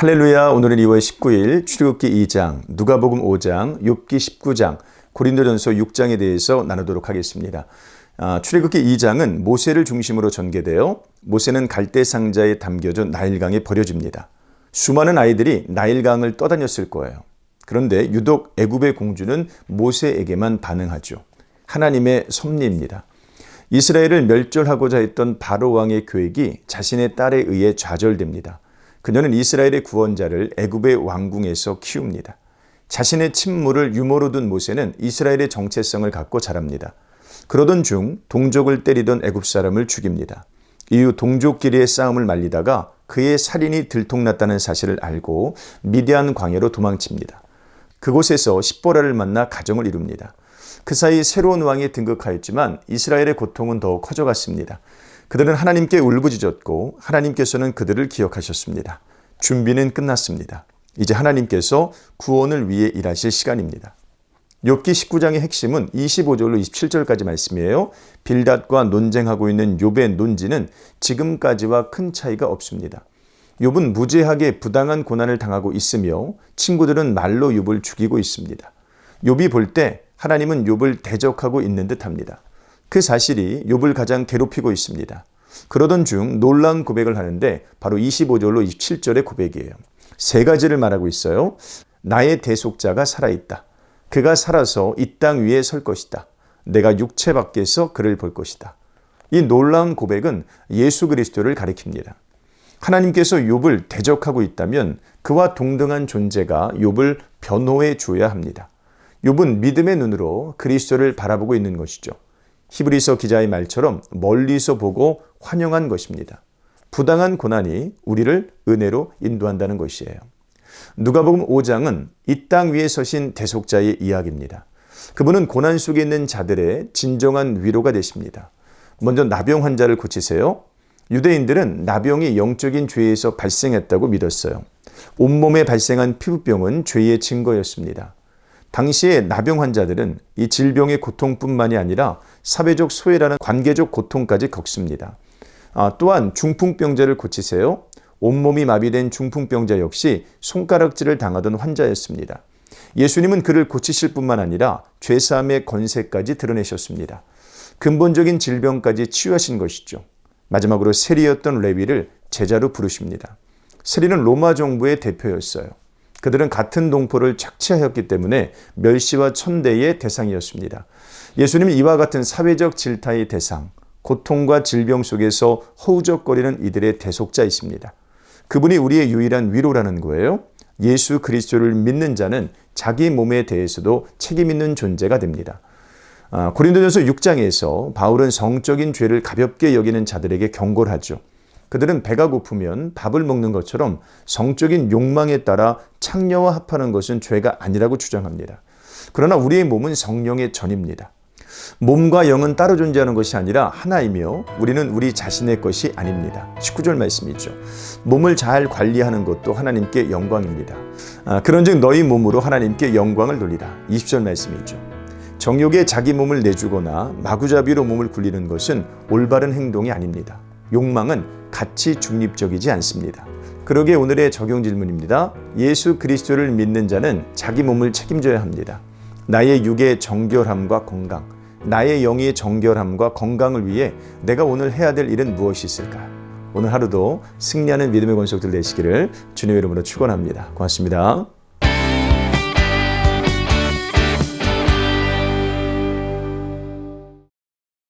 할렐루야. 오늘은 2월 19일 출애굽기 2장, 누가복음 5장, 욥기 19장, 고린도전서 6장에 대해서 나누도록 하겠습니다. 출애굽기 2장은 모세를 중심으로 전개되어 모세는 갈대 상자에 담겨져 나일강에 버려집니다. 수많은 아이들이 나일강을 떠다녔을 거예요. 그런데 유독 애굽의 공주는 모세에게만 반응하죠. 하나님의 섭리입니다. 이스라엘을 멸절하고자 했던 바로 왕의 계획이 자신의 딸에 의해 좌절됩니다. 그녀는 이스라엘의 구원자를 애굽의 왕궁에서 키웁니다. 자신의 친모를 유모로 둔 모세는 이스라엘의 정체성을 갖고 자랍니다. 그러던 중 동족을 때리던 애굽 사람을 죽입니다. 이후 동족끼리의 싸움을 말리다가 그의 살인이 들통났다는 사실을 알고 미디안 광야로 도망칩니다. 그곳에서 십보라를 만나 가정을 이룹니다. 그 사이 새로운 왕이 등극하였지만 이스라엘의 고통은 더 커져갔습니다. 그들은 하나님께 울부짖었고 하나님께서는 그들을 기억하셨습니다. 준비는 끝났습니다. 이제 하나님께서 구원을 위해 일하실 시간입니다. 욥기 19장의 핵심은 25절로 27절까지 말씀이에요. 빌닷과 논쟁하고 있는 욥의 논지는 지금까지와 큰 차이가 없습니다. 욥은 무죄하게 부당한 고난을 당하고 있으며 친구들은 말로 욥을 죽이고 있습니다. 욥이 볼 때 하나님은 욥을 대적하고 있는 듯합니다. 그 사실이 욥을 가장 괴롭히고 있습니다. 그러던 중 놀라운 고백을 하는데 바로 25절로 27절의 고백이에요. 세 가지를 말하고 있어요. 나의 대속자가 살아있다. 그가 살아서 이 땅 위에 설 것이다. 내가 육체 밖에서 그를 볼 것이다. 이 놀라운 고백은 예수 그리스도를 가리킵니다. 하나님께서 욥을 대적하고 있다면 그와 동등한 존재가 욥을 변호해 줘야 합니다. 욥은 믿음의 눈으로 그리스도를 바라보고 있는 것이죠. 히브리서 기자의 말처럼 멀리서 보고 환영한 것입니다. 부당한 고난이 우리를 은혜로 인도한다는 것이에요. 누가복음 5장은 이 땅 위에 서신 대속자의 이야기입니다. 그분은 고난 속에 있는 자들의 진정한 위로가 되십니다. 먼저 나병 환자를 고치세요. 유대인들은 나병이 영적인 죄에서 발생했다고 믿었어요. 온몸에 발생한 피부병은 죄의 증거였습니다. 당시의 나병 환자들은 이 질병의 고통뿐만이 아니라 사회적 소외라는 관계적 고통까지 겪습니다. 또한 중풍병자를 고치세요. 온몸이 마비된 중풍병자 역시 손가락질을 당하던 환자였습니다. 예수님은 그를 고치실 뿐만 아니라 죄사함의 권세까지 드러내셨습니다. 근본적인 질병까지 치유하신 것이죠. 마지막으로 세리였던 레위를 제자로 부르십니다. 세리는 로마 정부의 대표였어요. 그들은 같은 동포를 착취하였기 때문에 멸시와 천대의 대상이었습니다. 예수님은 이와 같은 사회적 질타의 대상, 고통과 질병 속에서 허우적거리는 이들의 대속자이십니다. 그분이 우리의 유일한 위로라는 거예요. 예수 그리스도를 믿는 자는 자기 몸에 대해서도 책임 있는 존재가 됩니다. 고린도전서 6장에서 바울은 성적인 죄를 가볍게 여기는 자들에게 경고를 하죠. 그들은 배가 고프면 밥을 먹는 것처럼 성적인 욕망에 따라 창녀와 합하는 것은 죄가 아니라고 주장합니다. 그러나 우리의 몸은 성령의 전입니다. 몸과 영은 따로 존재하는 것이 아니라 하나이며 우리는 우리 자신의 것이 아닙니다. 19절 말씀이죠. 몸을 잘 관리하는 것도 하나님께 영광입니다. 그런즉 너희 몸으로 하나님께 영광을 돌리라. 20절 말씀이죠. 정욕에 자기 몸을 내주거나 마구잡이로 몸을 굴리는 것은 올바른 행동이 아닙니다. 욕망은 가치 중립적이지 않습니다. 그러기에 오늘의 적용 질문입니다. 예수 그리스도를 믿는 자는 자기 몸을 책임져야 합니다. 나의 육의 정결함과 건강, 나의 영의 정결함과 건강을 위해 내가 오늘 해야 될 일은 무엇이 있을까요? 오늘 하루도 승리하는 믿음의 권속들 되시기를 주님의 이름으로 축원합니다. 고맙습니다.